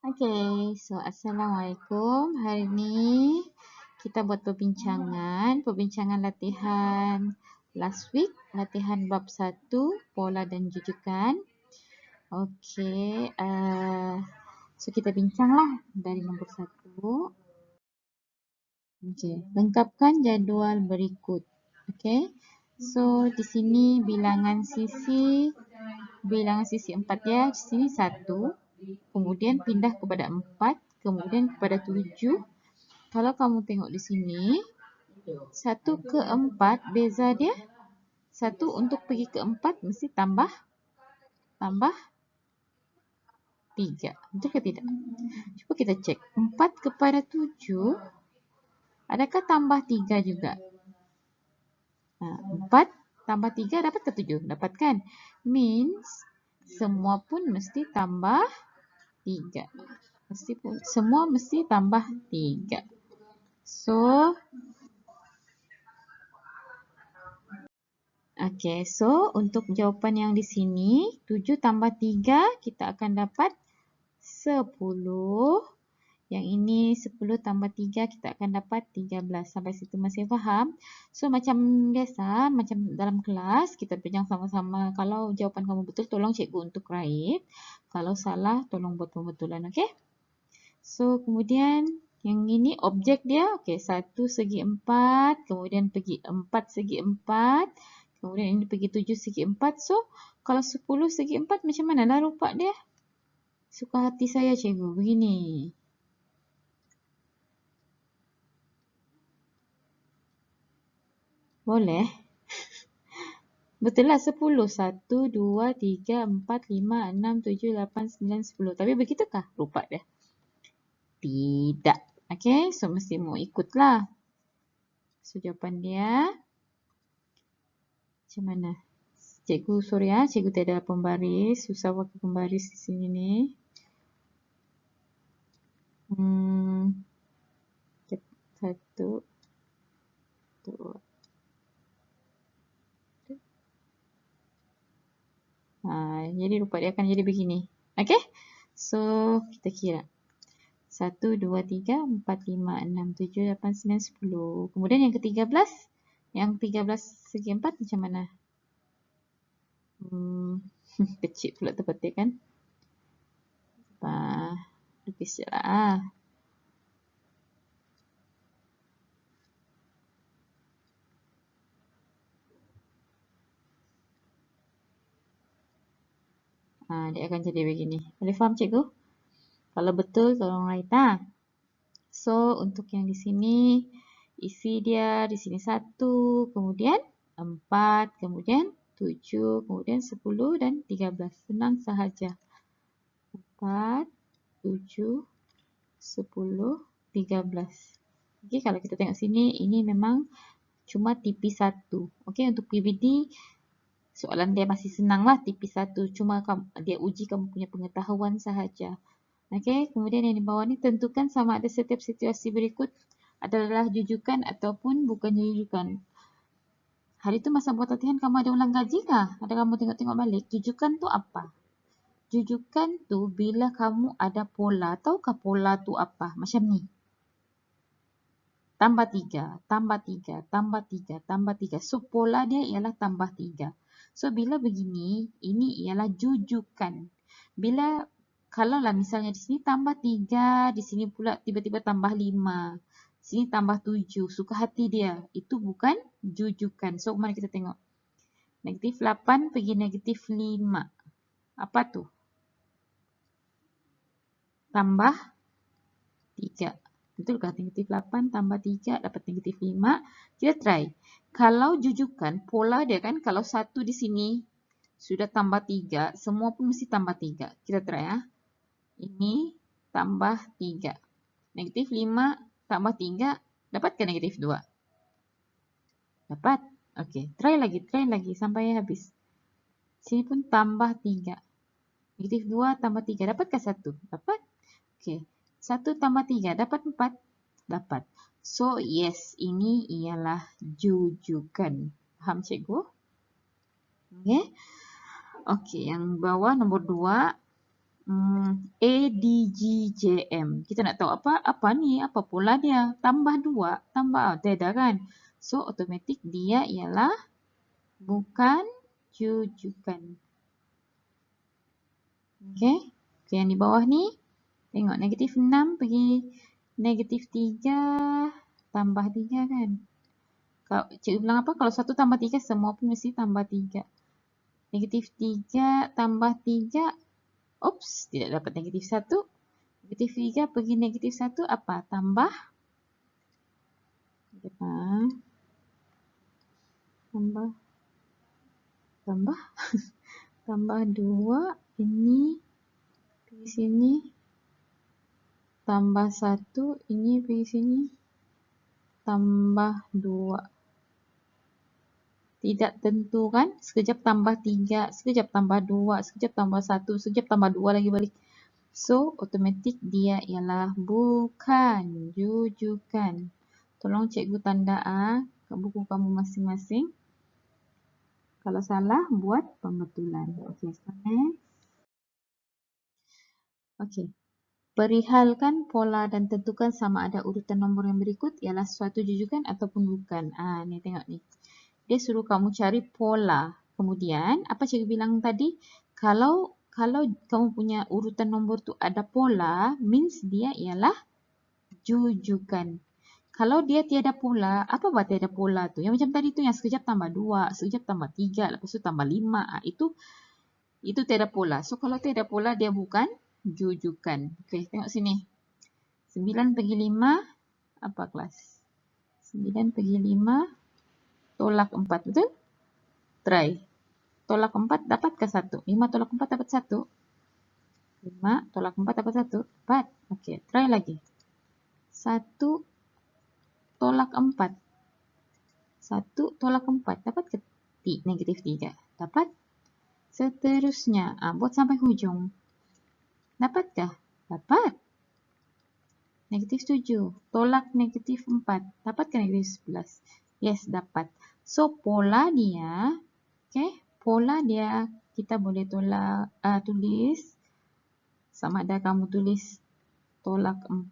Okay, so Assalamualaikum. Hari ni kita buat perbincangan latihan last week, latihan bab 1, pola dan jujukan. Okay, so kita bincanglah dari nombor 1. Okay, lengkapkan jadual berikut. Okay, so di sini bilangan sisi 4 ya, di sini 1. Kemudian pindah kepada 4, kemudian kepada 7. Kalau kamu tengok di sini, 1 ke 4 beza dia 1 untuk pergi ke 4 mesti tambah 3. Betul ke tidak? Cuba kita cek. 4 kepada 7, adakah tambah 3 juga? 4 tambah 3 dapat ke 7? Dapat kan? Means semua pun mesti tambah 3. Semua mesti tambah 3. So, okay, so untuk jawapan yang di sini, 7 tambah 3 kita akan dapat 10. Yang ini 10 tambah 3 kita akan dapat 13. Sampai situ masih faham? So macam biasa, macam dalam kelas kita bincang sama-sama. Kalau jawapan kamu betul, tolong cikgu untuk write. Kalau salah, tolong buat pembetulan, okay? So kemudian yang ini objek dia, okay, 1 segi 4, kemudian pergi 4 segi 4, kemudian ini pergi 7 segi 4. So kalau 10 segi 4 macam mana lah rupa dia? Suka hati saya cikgu, begini. Boleh? Betul lah 10. 1, 2, 3, 4, 5, 6, 7, 8, 9, 10. Tapi begitukah rupa dia? Tidak. Okay, so mesti mau ikutlah. So jawapan dia macam mana? Cikgu, sorry ya, cikgu tidak ada pembaris. Susah pakai pembaris di sini ni. Satu, dua. Jadi rupa dia akan jadi begini. Okay? So, kita kira. 1, 2, 3, 4, 5, 6, 7, 8, 9, 10. Kemudian yang ke-13. Yang 13 segi 4 macam mana? Kecil pula tempat dia kan? Lukis je lah. Dia akan jadi begini. Boleh faham cikgu? Kalau betul, tolong write lah. So, untuk yang di sini, isi dia di sini 1, kemudian 4, kemudian 7, kemudian 10 dan 13. Senang sahaja. 4, 7, 10, 13. Okey, kalau kita tengok sini, ini memang cuma tipis 1. Okey, untuk PBD, soalan dia masih senang lah tipis 1. Cuma dia uji kamu punya pengetahuan sahaja. Okey, kemudian yang di bawah ni tentukan sama ada setiap situasi berikut adalah jujukan ataupun bukan jujukan. Hari tu masa buat latihan kamu ada ulang kaji kah? Ada kamu tengok-tengok balik? Jujukan tu apa? Jujukan tu bila kamu ada pola. Tahukah pola tu apa? Macam ni. Tambah 3, tambah 3, tambah 3, tambah 3. So pola dia ialah tambah 3. So bila begini, ini ialah jujukan. Bila kalaulah misalnya di sini tambah 3, di sini pula tiba-tiba tambah 5. Sini tambah 7. Suka hati dia. Itu bukan jujukan. So mari kita tengok. Negatif 8 pergi negatif 5. Apa tu? Tambah 3. Betulkah negatif 8 tambah 3 dapat negatif 5? Kita try. Kalau jujukan, pola dia kan kalau 1 di sini sudah tambah 3, semua pun mesti tambah 3. Kita try ya. Ini tambah 3. Negatif 5 tambah 3, dapatkah negatif 2? Dapat. Okey, try lagi sampai habis. Sini pun tambah 3. Negatif 2 tambah 3, dapatkah 1? Dapat. Okey, 1 tambah 3, dapat 4? Dapat. So, yes, ini ialah jujukan. Faham cikgu? Okey, yang bawah nombor 2. ADGJM. Kita nak tahu apa ni, apa pola dia. Tambah 2, tambah tiada kan. So automatik dia ialah bukan jujukan. Okey. Okay, yang di bawah ni tengok negatif 6 pergi negatif 3 tambah 3 kan. Kalau cikgu bilang apa? Kalau 1 tambah 3 semua pun mesti tambah 3. Negatif 3 tambah 3. Oops, tidak dapat negatif 1. Negatif 3 pergi negatif 1 apa? Tambah. Tambah. Tambah 2. Ini pergi sini. Tambah 1. Ini pergi sini. Tambah 2. Tidak tentu kan? Sekejap tambah 3, sekejap tambah 2, sekejap tambah 1, sekejap tambah 2 lagi balik. So, automatik dia ialah bukan jujukan. Tolong cikgu tanda ke buku kamu masing-masing. Kalau salah, buat pembetulan. Okey, next. Okey. Perihalkan pola dan tentukan sama ada urutan nombor yang berikut ialah suatu jujukan ataupun bukan. Ni tengok ni. Dia suruh kamu cari pola. Kemudian, apa cikgu bilang tadi? Kalau kamu punya urutan nombor tu ada pola, means dia ialah jujukan. Kalau dia tiada pola, apa buat tiada pola tu? Yang macam tadi tu yang sekejap tambah 2, sekejap tambah 3, lepas tu tambah 5. Itu tiada pola. So, kalau tiada pola, dia bukan jujukan. Okey, tengok sini. 9 pergi 5, apa kelas? 9 pergi 5, tolak 4, betul? Try. Tolak 4 dapatkah 1? 5 tolak 4 dapat 1? 5 tolak 4 dapat 1? Dapat. Okey, try lagi. 1 tolak 4. 1 tolak 4 dapat ke negatif 3? Dapat. Seterusnya, buat sampai hujung. Dapatkah? Dapat. Negatif 7 tolak negatif 4. Dapatkah negatif 11? Yes, dapat. So, pola dia, okay, pola dia kita boleh tulis sama ada kamu tulis tolak 4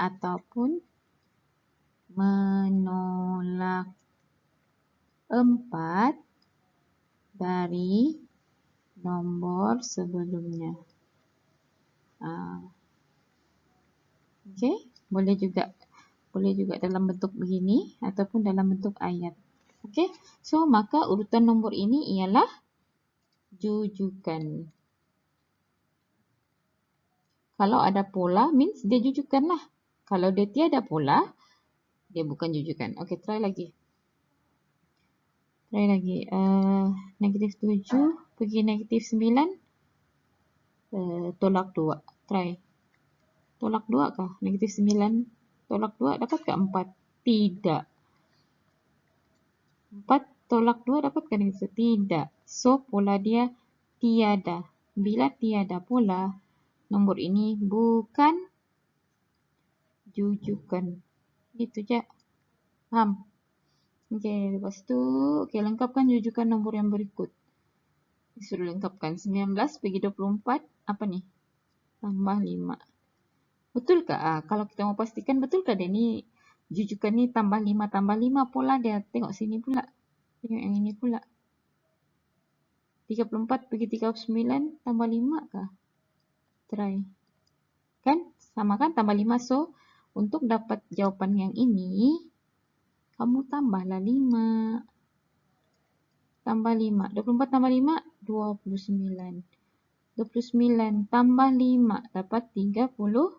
ataupun menolak 4 dari nombor sebelumnya. Okey, boleh juga dalam bentuk begini ataupun dalam bentuk ayat. Okey, so maka urutan nombor ini ialah jujukan. Kalau ada pola, means dia jujukan lah. Kalau dia tiada pola, dia bukan jujukan. Okey, try lagi. Negatif 7 pergi negatif 9, tolak 2. Try. Tolak 2 kah? Negatif 9 tolak 2 dapat ke 4? Tidak. 4 tolak 2 dapat ke negatif? Tidak. So, pola dia tiada. Bila tiada pola, nombor ini bukan jujukan. Itu je. Faham? Okey, lepas tu, lengkapkan jujukan nombor yang berikut. Disuruh lengkapkan. 19 pergi 24, apa ni? Tambah 5. Betulkah? Kalau kita mau pastikan, betulkah dia ni jujukan ni tambah 5 pola dia? Tengok sini pula. Tengok yang ini pula. 34 pergi 39 tambah 5 kah? Try. Kan? Sama kan? Tambah 5. So, untuk dapat jawapan yang ini, kamu tambahlah 5. Tambah 5. 24 tambah 5, 29. 29 tambah 5 dapat 30.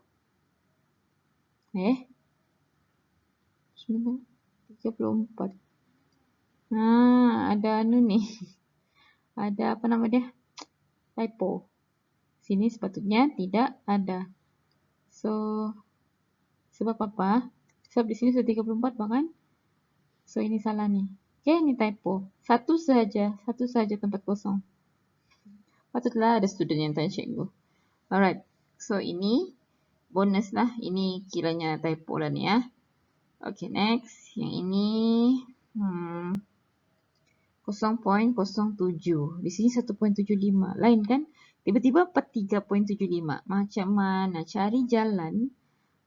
34. Ada ni. Ada apa nama dia? Typo. Sini sepatutnya tidak ada. So, sebab apa? Sebab di sini sudah 34 bahkan. So, ini salah ni. Okey, ini typo. Satu saja tempat kosong. Patutlah ada student yang tanya cikgu. Alright. So, ini bonus lah. Ini kiranya typo lah ni ya. Okey, next. Yang ini 0.07. Di sini 1.75. Lain kan? Tiba-tiba 43.75. Macam mana cari jalan?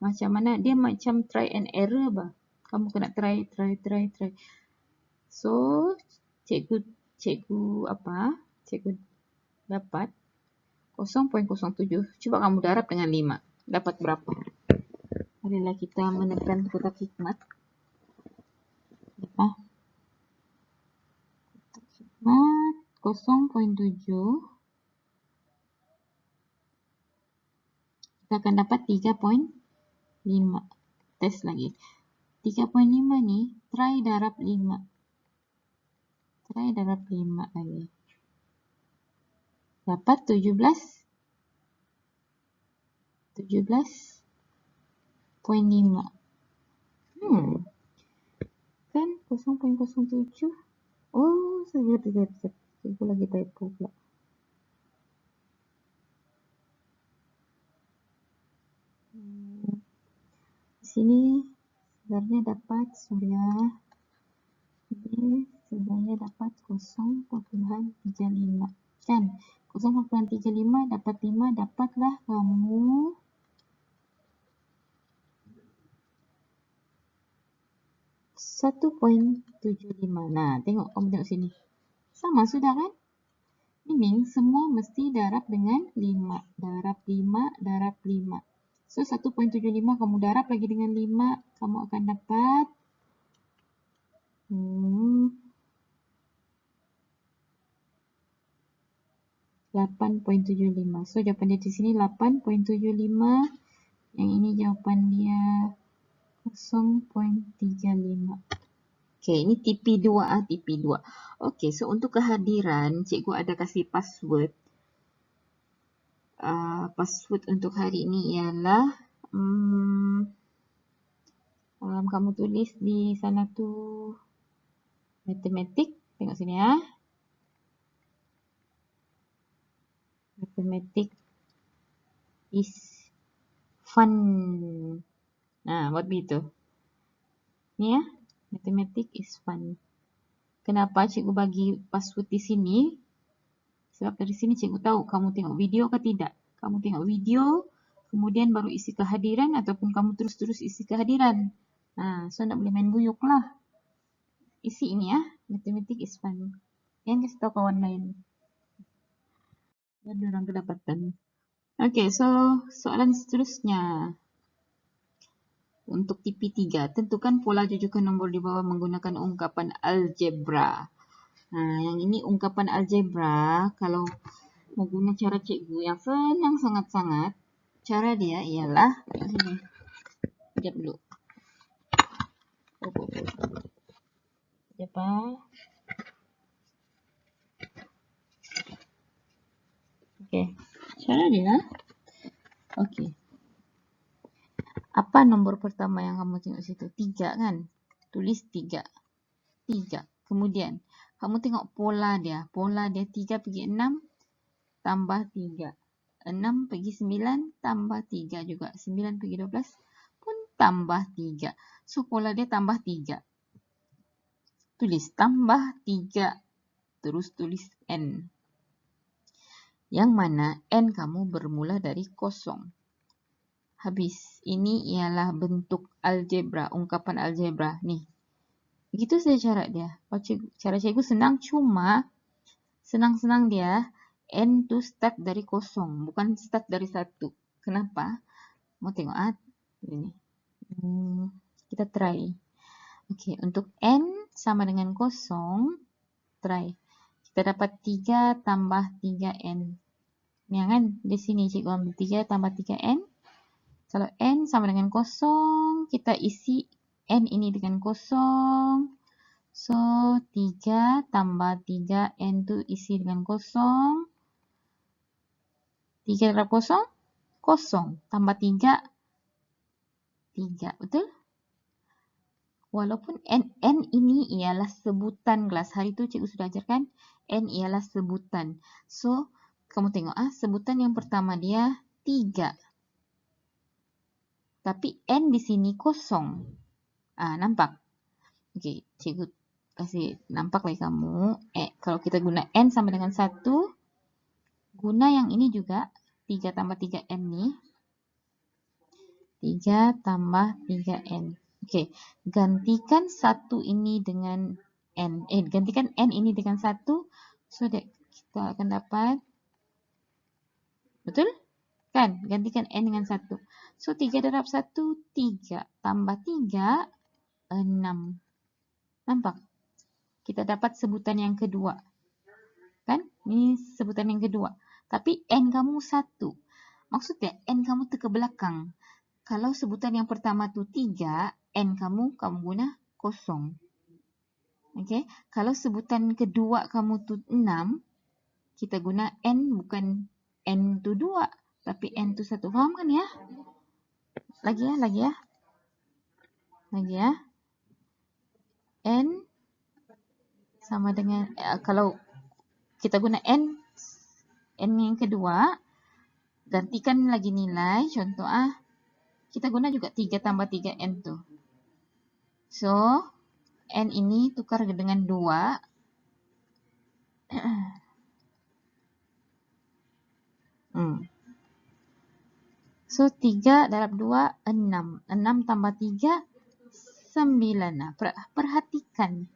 Macam mana? Dia macam try and error bah. Kamu kena try. So, cikgu dapat 0.07. Cuba kamu darab dengan 5. Dapat berapa? Marilah kita menekan kotak hikmat. Kotak hikmat 0.7. Kita akan dapat 3.5. Tes lagi. 3.5 ni, try darab 5. Try darab 5 lagi. Dapat 17.5. Kan 0.07. Oh, saya lagi typo pula. Di sini sebenarnya dapat sebenarnya dapat 0.35 kan? 0.35 dapat 5, dapatlah kamu 1.75. Nah, kamu tengok sini. Sama sudah kan? Meaning semua mesti darab dengan 5. Darab 5, darab 5. So, 1.75 kamu darab lagi dengan 5, kamu akan dapat 8.75. So, jawapan dia di sini 8.75. Yang ini jawapan dia 0.35. Okay, ini TP2 TP2. Okay, so untuk kehadiran, cikgu ada kasih password. Password untuk hari ini ialah kamu tulis di sana tu matematik. Tengok sini ya. Matematik is fun. Nah, buat begitu. Ni ya, matematik is fun. Kenapa cikgu bagi password di sini? Sebab dari sini cikgu tahu kamu tengok video ke tidak. Kamu tengok video, kemudian baru isi kehadiran ataupun kamu terus-terus isi kehadiran. So nak boleh main buyuk lah. Isi ini ya, matematik is fun. Yang kasih tahu kawan lain. Dan orang kedapatan. Okay, so soalan seterusnya. Untuk TP3, tentukan pola jujukan nombor di bawah menggunakan ungkapan algebra. Yang ini ungkapan algebra, kalau mau guna cara cikgu yang senang sangat-sangat, cara dia ialah, sini, sekejap dulu. Sekejap. Okay, cara dia, okay. Apa nombor pertama yang kamu tengok situ? 3 kan? Tulis 3. 3. Kemudian, kamu tengok pola dia. Pola dia 3 pergi 6 tambah 3. 6 pergi 9 tambah 3 juga. 9 pergi 12 pun tambah 3. So, pola dia tambah 3. Tulis tambah 3. Terus tulis N. Yang mana N kamu bermula dari kosong. Habis. Ini ialah bentuk algebra, ungkapan algebra. Nih. Begitu saja cara dia. Cara cikgu senang, cuma senang-senang dia N tu start dari kosong, bukan start dari 1. Kenapa? Mau tengok ini. Kita try. Okey, untuk N sama dengan kosong, try. Kita dapat 3 tambah 3N. Ni kan? Di sini cikgu ambil 3 tambah 3N. Kalau N sama dengan kosong, kita isi N ini dengan kosong. So, 3 tambah 3N tu isi dengan kosong. 3 darab kosong, kosong. Tambah 3, 3. Betul? Walaupun N ini ialah sebutan kelas. Hari tu cikgu sudah ajarkan, N ialah sebutan. So, kamu tengok sebutan yang pertama dia 3. Tapi N di sini kosong. Nampak? Okey, cikgu kasih nampak lagi kamu. Kalau kita guna N sama dengan 1, Guna yang ini juga, 3 tambah 3n ni. 3 tambah 3n. Okey, gantikan 1 ini dengan n. Gantikan n ini dengan 1. So, that kita akan dapat. Betul? Kan? Gantikan n dengan 1. So, 3 darab 1, 3. Tambah 3, 6. Nampak? Kita dapat sebutan yang kedua. Kan? Ini sebutan yang kedua. Tapi n kamu 1. Maksudnya, n kamu ke belakang. Kalau sebutan yang pertama tu 3, n kamu guna 0. Okey. Kalau sebutan kedua kamu tu 6, kita guna n bukan n tu 2, tapi n tu 1. Faham kan ya? Lagi ya. N sama dengan, kalau kita guna n yang kedua, gantikan lagi nilai. Contoh kita guna juga 3 tambah 3n tu. So, n ini tukar dengan 2. So, 3 darab 2, 6. 6 tambah 3, 9. Nah, perhatikan.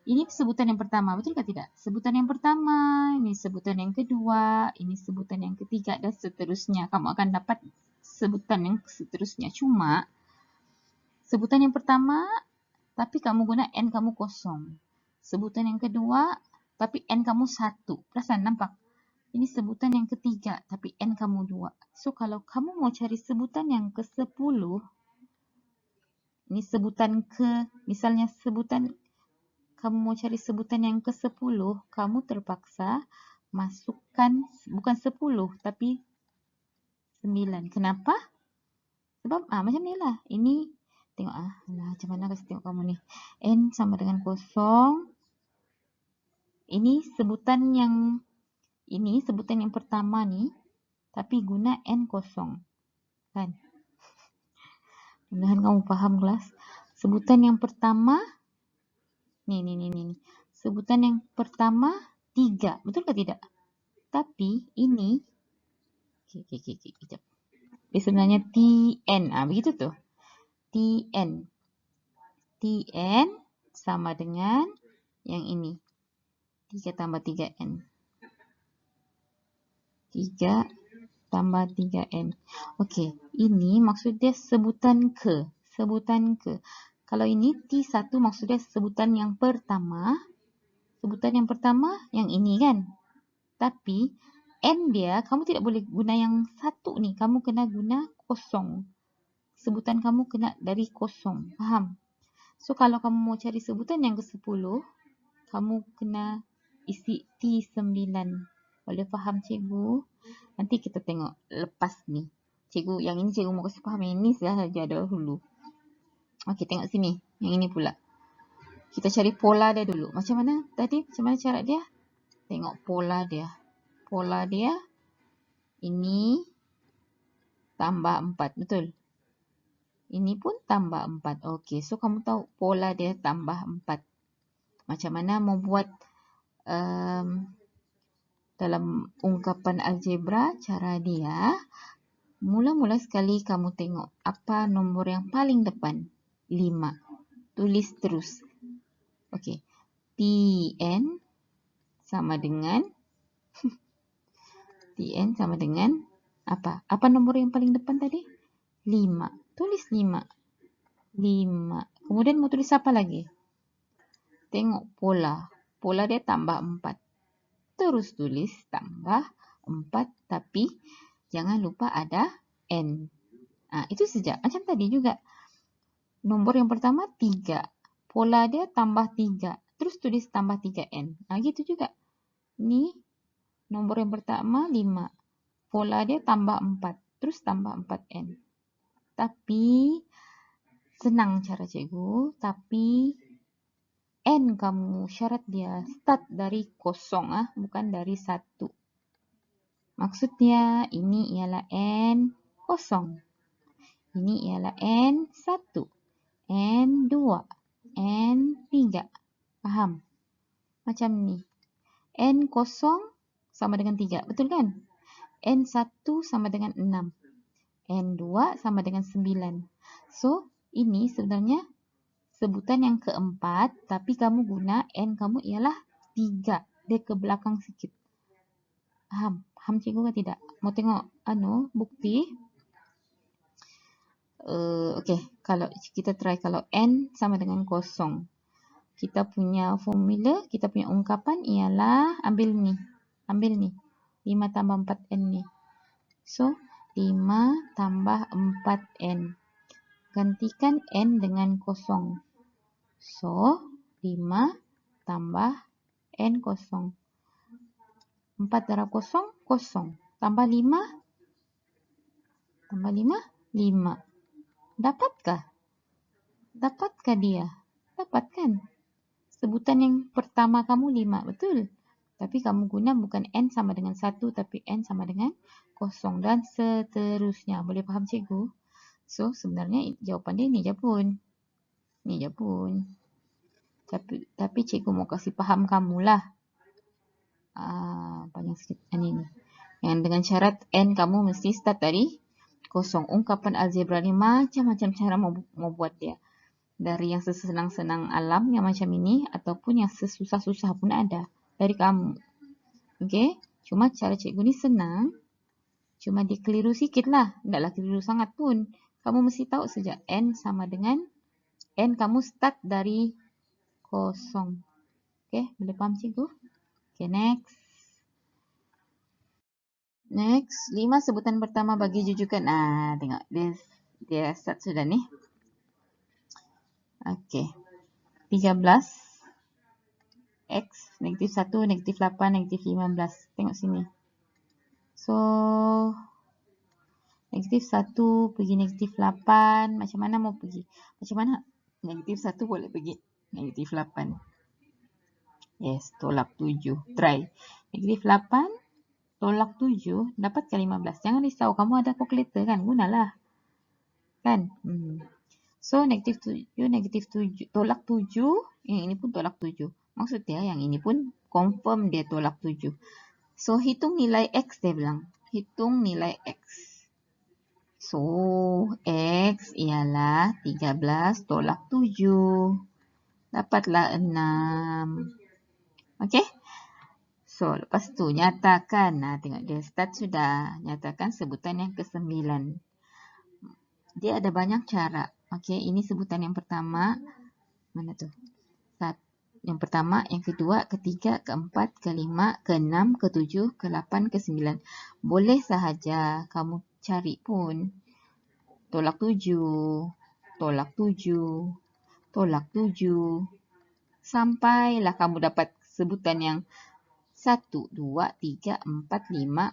Ini sebutan yang pertama, betul ke tidak? Sebutan yang pertama, ini sebutan yang kedua, ini sebutan yang ketiga, dan seterusnya. Kamu akan dapat sebutan yang seterusnya. Cuma, sebutan yang pertama, tapi kamu guna n kamu 0. Sebutan yang kedua, tapi n kamu 1. Perasan, nampak? Ini sebutan yang ketiga, tapi n kamu 2. So, kalau kamu mau cari sebutan yang ke-10, ini sebutan misalnya kamu mau cari sebutan yang ke-10, kamu terpaksa masukkan, bukan 10, tapi 9. Kenapa? Sebab, macam ni lah. Ini, tengok macam mana kasi tengok kamu ni. N sama dengan 0. Ini sebutan yang pertama ni, tapi guna n 0. Kan? Mudah-mudahan kamu faham kelas. Sebutan yang pertama, ni. Sebutan yang pertama 3. Betul ke tidak? Tapi ini, kejap. Dia sebenarnya Tn. Begitu tu. Tn. Tn sama dengan yang ini. 3 tambah 3n. 3 tambah 3n. Okey, ini maksud dia sebutan ke. Kalau ini T1 maksudnya sebutan yang pertama. Sebutan yang pertama yang ini kan. Tapi n dia, kamu tidak boleh guna yang 1 ni. Kamu kena guna 0. Sebutan kamu kena dari 0. Faham? So, kalau kamu mau cari sebutan yang ke-10, kamu kena isi T9. Boleh faham cikgu? Nanti kita tengok lepas ni. Cikgu, yang ini cikgu mau kasih faham. Yang ini sahaja dahulu. Okey, tengok sini. Yang ini pula. Kita cari pola dia dulu. Macam mana tadi? Macam mana cara dia? Tengok pola dia. Pola dia, ini tambah 4. Betul? Ini pun tambah 4. Okey, so kamu tahu pola dia tambah 4. Macam mana membuat dalam ungkapan algebra, cara dia, mula-mula sekali kamu tengok apa nombor yang paling depan. 5. Tulis terus. Okey. Tn sama dengan Tn sama dengan apa? Apa nombor yang paling depan tadi? 5. Tulis 5. 5. Kemudian mau tulis apa lagi? Tengok pola. Pola dia tambah 4. Terus tulis tambah 4, tapi jangan lupa ada n. Itu saja. Macam tadi juga. Nombor yang pertama 3. Pola dia tambah 3. Terus tulis tambah 3n. Gitu juga. Ni nombor yang pertama 5. Pola dia tambah 4. Terus tambah 4n. Tapi senang cara cikgu. Tapi n kamu syarat dia start dari 0, bukan dari 1. Maksudnya ini ialah n 0. Ini ialah n 1. N 2. N 3. Faham? Macam ni. N 0 sama dengan 3. Betul kan? N1 sama dengan 6. N2 sama dengan 9. So, ini sebenarnya sebutan yang keempat, tapi kamu guna N kamu ialah 3. Dia ke belakang sikit. Faham? Faham cikgu ke tidak? Mau tengok bukti? Okey, kalau kita try kalau N sama dengan 0. Kita punya formula, kita punya ungkapan ialah ambil ni. 5 tambah 4N ni. So, 5 tambah 4N. Gantikan N dengan 0. So, 5 tambah N 0. 4 darab 0, 0. Tambah 5. 5. Dapatkah? Dapatkah dia? Dapat kan? Sebutan yang pertama kamu 5, betul? Tapi kamu guna bukan N sama dengan 1, tapi N sama dengan 0 dan seterusnya. Boleh faham cikgu? So, sebenarnya jawapan dia ni je pun. Ni je pun. Tapi cikgu mau kasih faham kamulah. Panjang sikit. Ini. Yang dengan syarat N kamu mesti start dari 0. Ungkapan algebra ni macam-macam cara mau buat dia. Dari yang sesenang-senang alam yang macam ini ataupun yang sesusah-susah pun ada dari kamu. Okey? Cuma cara cikgu ni senang. Cuma dia keliru sikit lah. Taklah keliru sangat pun. Kamu mesti tahu saja N sama dengan N kamu start dari 0. Okey? Boleh faham cikgu? Okey, next. Next, 5 sebutan pertama bagi jujukan. Tengok. Dia start sudah ni. Okey. 13. X, negatif 1, negatif 8, negatif 15. Tengok sini. So, negatif 1 pergi negatif 8. Macam mana mau pergi? Macam mana? Negatif 1 boleh pergi negatif 8. Yes, tolak 7. Try. Negatif 8. Tolak 7, dapatkan 15. Jangan risau, kamu ada kalkulator kan? Gunalah. Kan? So, negatif 7, tolak 7. Yang ini pun tolak 7. Maksudnya yang ini pun confirm dia tolak 7. So, hitung nilai X dia bilang. Hitung nilai X. So, X ialah 13 tolak 7. Dapatlah 6. Okey? So, lepas tu nyatakan. Tengok dia start sudah. Nyatakan sebutan yang ke-9. Dia ada banyak cara. Okey, ini sebutan yang pertama. Mana tu? Yang pertama, yang kedua, ketiga, keempat, kelima, keenam, ketujuh, ke-8, ke-9. Boleh sahaja kamu cari pun. Tolak 7. Tolak 7. Tolak 7. Sampailah kamu dapat sebutan yang 1, 2, 3, 4, 5,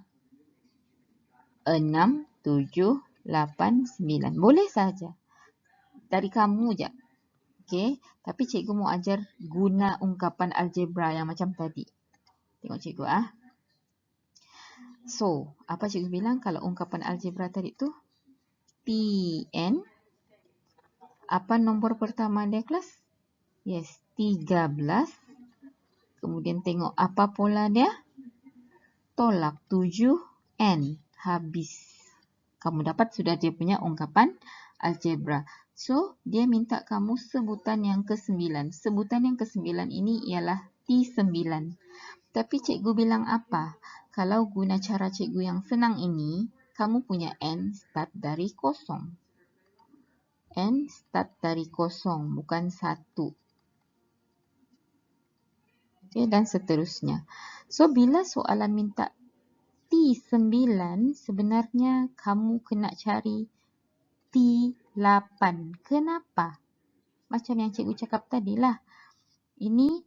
6, 7, 8, 9. Boleh saja. Dari kamu je. Okey. Tapi cikgu mau ajar guna ungkapan algebra yang macam tadi. Tengok cikgu So, apa cikgu bilang kalau ungkapan algebra tadi tu? Pn. Apa nombor pertama dia kelas? Yes, 13. Kemudian tengok apa pola dia? Tolak 7N. Habis. Kamu dapat sudah dia punya ungkapan algebra. So, dia minta kamu sebutan yang ke-9. Sebutan yang ke-9 ini ialah T9. Tapi cikgu bilang apa? Kalau guna cara cikgu yang senang ini, kamu punya N start dari 0. N start dari 0, bukan 1. Okay, dan seterusnya. So, bila soalan minta T9, sebenarnya kamu kena cari T8. Kenapa? Macam yang cikgu cakap tadi lah. Ini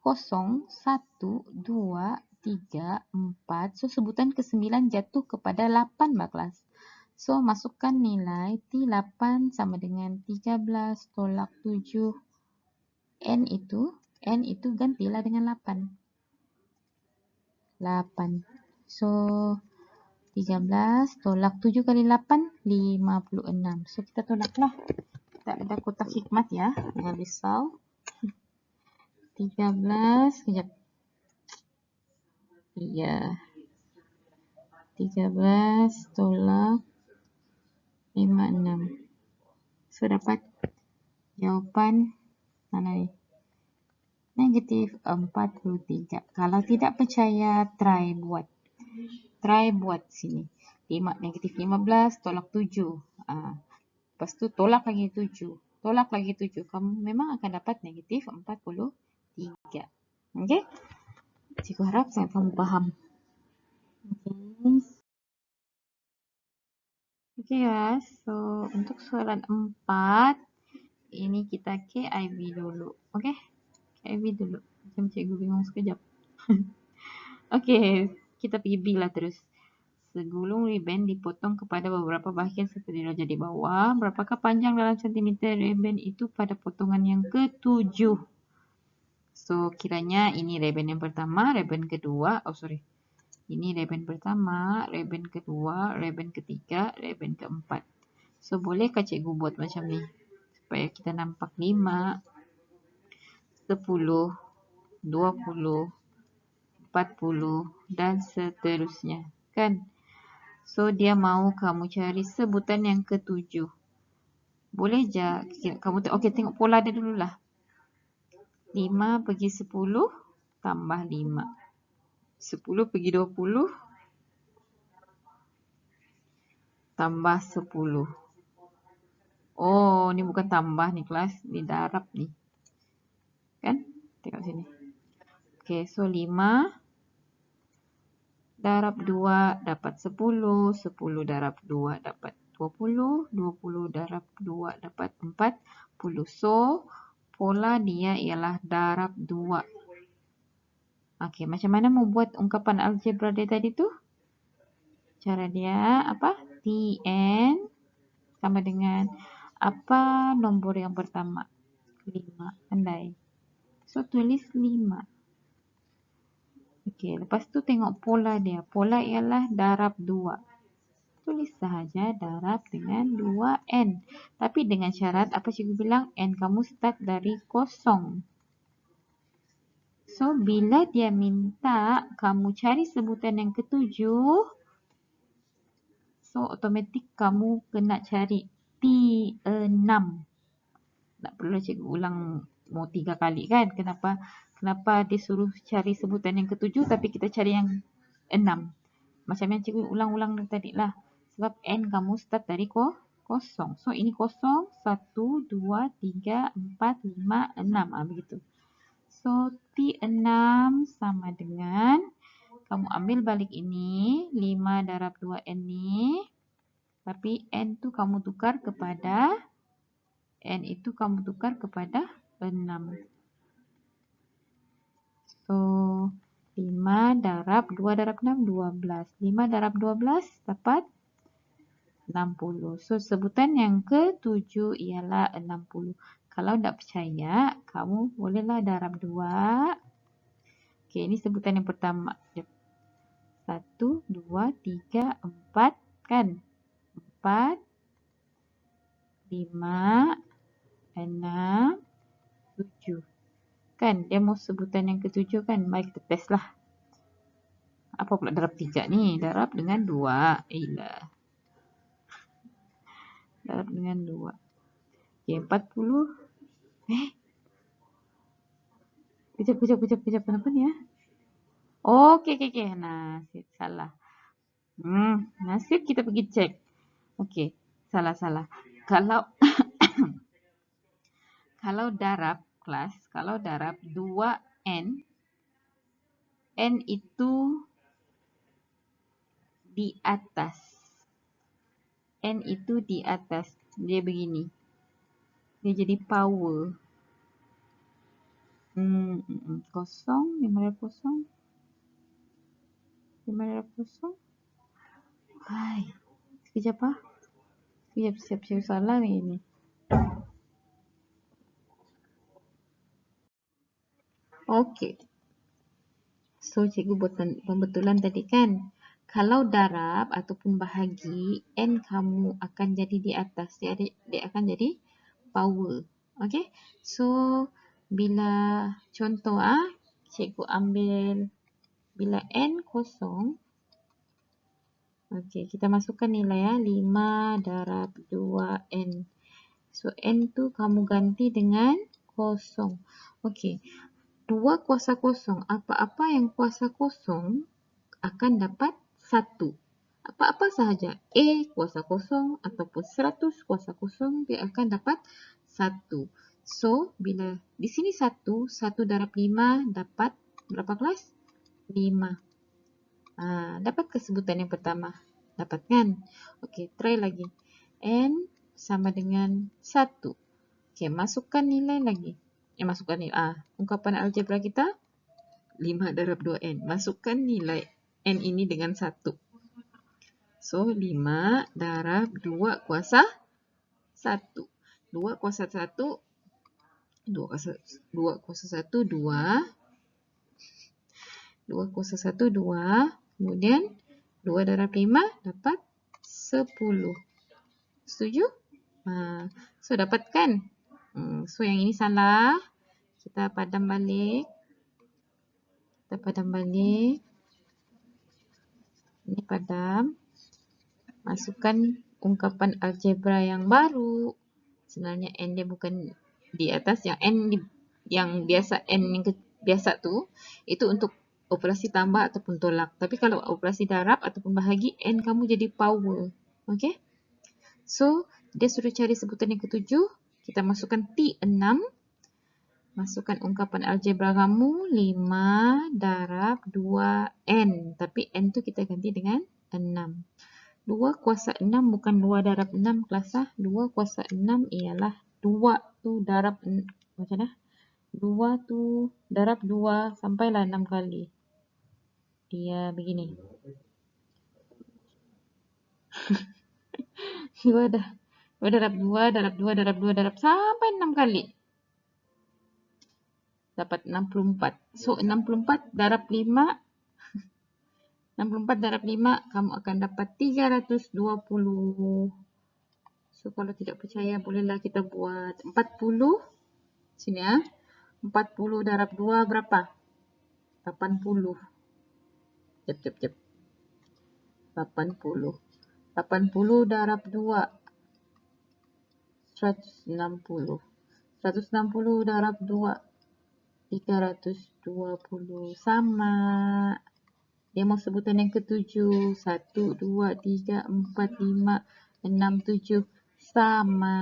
0, 1, 2, 3, 4. So, sebutan ke-9 jatuh kepada 8 kelas. So, masukkan nilai T8 sama dengan 13 tolak 7. N itu gantilah dengan 8. 8. So, 13 tolak 7 kali 8, 56. So, kita tolaklah. Kita ada kotak hikmat ya. Jangan risau. 13, sekejap. Iya. 13 tolak 56. So, dapat jawapan mana ni? Negatif 43. Kalau tidak percaya, try buat. Try buat sini. Negatif 15 tolak 7. Lepas tu tolak lagi 7. Tolak lagi 7. Kamu memang akan dapat negatif 43. Okey? Cikgu harap sangat kamu faham. Okey guys. So, untuk soalan 4, ini kita KIV dulu. Okey? KIV dulu. Macam cikgu bingung sekejap. Okey, kita pergi B lah terus. Segulung ribbon dipotong kepada beberapa bahagian seperti diraja di bawah. Berapakah panjang dalam sentimeter ribbon itu pada potongan yang ke-7? So, kiranya ini ribbon yang pertama, ribbon kedua. Ini ribbon pertama, ribbon kedua, ribbon ketiga, ribbon keempat. So, bolehkah cikgu buat macam ni? Supaya kita nampak 5, 10, 20, 40 dan seterusnya. Kan? So, dia mahu kamu cari sebutan yang ke-7. Boleh je kamu tengok pola dia dululah. 5 pergi 10 tambah 5. 10 pergi 20 tambah 10. Oh, ni bukan tambah ni kelas. Ni darab ni. Kan? Tengok sini. Okey, so 5 darab 2 dapat 10. 10 darab 2 dapat 20. 20 darab 2 dapat 40. So, pola dia ialah darab 2. Okey, macam mana membuat ungkapan algebra dia tadi tu? Cara dia apa? Tn sama dengan apa nombor yang pertama? 5. Pandai. So, tulis 5. Okey, lepas tu tengok pola dia. Pola ialah darab 2. Tulis sahaja darab dengan 2n. Tapi dengan syarat apa cikgu bilang? N kamu start dari kosong. So, bila dia minta kamu cari sebutan yang ke-7, so automatik kamu kena cari T6. Tak perlu cikgu ulang mau 3 kali kan? Kenapa dia suruh cari sebutan yang ke-7 tapi kita cari yang 6? Macam yang cikgu ulang-ulang tadi lah. Sebab N kamu start dari kosong. So, ini kosong. 1, 2, 3, 4, 5, 6. Begitu. So, T6 sama dengan, kamu ambil balik ini. 5 darab 2N ni. Tapi N tu kamu tukar kepada, N itu kamu tukar kepada 6. So, 5 darab 2 darab 6, 12. 5 darab 12 dapat 60. So, sebutan yang ke-7 ialah 60. Kalau tak percaya, kamu bolehlah darab 2. Okey, ini sebutan yang pertama. 1, 2, 3, 4. Kan? 4, 5, 6, 7. Kan? Dia mau sebutan yang ke-7 kan? Mari kita test lah. Apa pula darab 3 ni? Darab dengan 2. Darab dengan 2. Okey, 40. Kejap. Kenapa ni ya? Okey. Nasib salah. Nasib kita pergi cek. Okey, salah. Kalau kalau darab kelas, kalau darab 2n, n itu di atas. N itu di atas. Dia begini. Dia jadi power. Kosong, 500. 500. Hai. Sekejap ah. Siap salah ni ini. Okey. So, cikgu buat pembetulan tadi kan. Kalau darab ataupun bahagi, N kamu akan jadi di atas. Dia akan jadi power. Okey. So, bila contoh cikgu ambil Bila N kosong, okey, kita masukkan nilai ya. 5 darab 2N. So, N tu kamu ganti dengan kosong. Okey, 2 kuasa kosong. Apa-apa yang kuasa kosong akan dapat 1. Apa-apa sahaja. A kuasa kosong ataupun 100 kuasa kosong, dia akan dapat 1. So, bila di sini 1 darab 5 dapat berapa kelas? 5. Dapat kesebutan yang pertama. Dapat kan? Okey, try lagi. N sama dengan 1. Okey, masukkan nilai lagi. Masukkan nilai. Ungkapan algebra kita 5 darab 2N. Masukkan nilai N ini dengan 1. So, 5 darab 2 kuasa 1. 2 kuasa 1, 2 kuasa 1, 2. 2 kuasa 1, 2. Kemudian, 2 darab 5 dapat 10. Setuju? So, dapat kan? So, yang ini salah. Kita padam balik. Ini padam. Masukkan ungkapan algebra yang baru. Sebenarnya N dia bukan di atas, yang N yang biasa, N yang biasa tu, itu untuk operasi tambah ataupun tolak. Tapi kalau operasi darab ataupun bahagi, N kamu jadi power. Okey? So, dia suruh cari sebutan yang ketujuh. Kita masukkan T6. Masukkan ungkapan algebra kamu 5 darab 2N. Tapi N tu kita ganti dengan 6. 2 kuasa 6 bukan 2 darab 6 kelas. 2 kuasa 6 ialah 2 tu darab, macam mana? 2 tu darab 2 sampailah 6 kali. Dia begini. 2 darab 2 darab 2 darab 2 darab sampai 6 kali. Dapat 64. So, 64 darab 5. 64 darab 5, kamu akan dapat 320. So, kalau tidak percaya, bolehlah kita buat 40. Sini ya. 40 darab 2 berapa? 80. Jap. 80. 80 darab 2. 160. 160 darab 2. 320. Sama. Dia mau sebutan yang ketujuh. 1, 2, 3, 4, 5, 6, 7. Sama.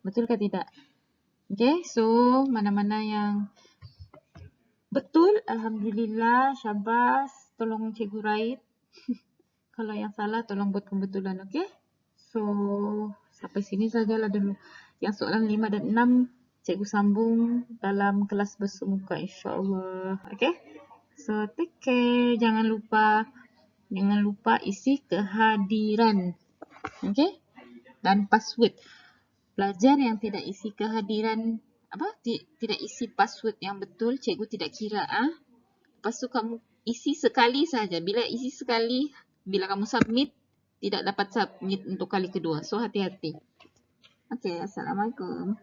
Betul ke tidak? Okay, so mana-mana yang betul, alhamdulillah, syabas. Tolong cikgu write. Kalau yang salah, tolong buat pembetulan, okay? So, sampai sini sajalah dulu. Yang soalan 5 dan 6, cikgu sambung dalam kelas bersemuka, insyaAllah. Okay? So, take care. Jangan lupa isi kehadiran. Okay? Dan password. Pelajar yang tidak isi kehadiran, tidak isi password yang betul, cikgu tidak kira. Lepas tu kamu isi sekali saja. Bila isi sekali, bila kamu submit, tidak dapat submit untuk kali kedua. So, hati-hati. Okay, Assalamualaikum.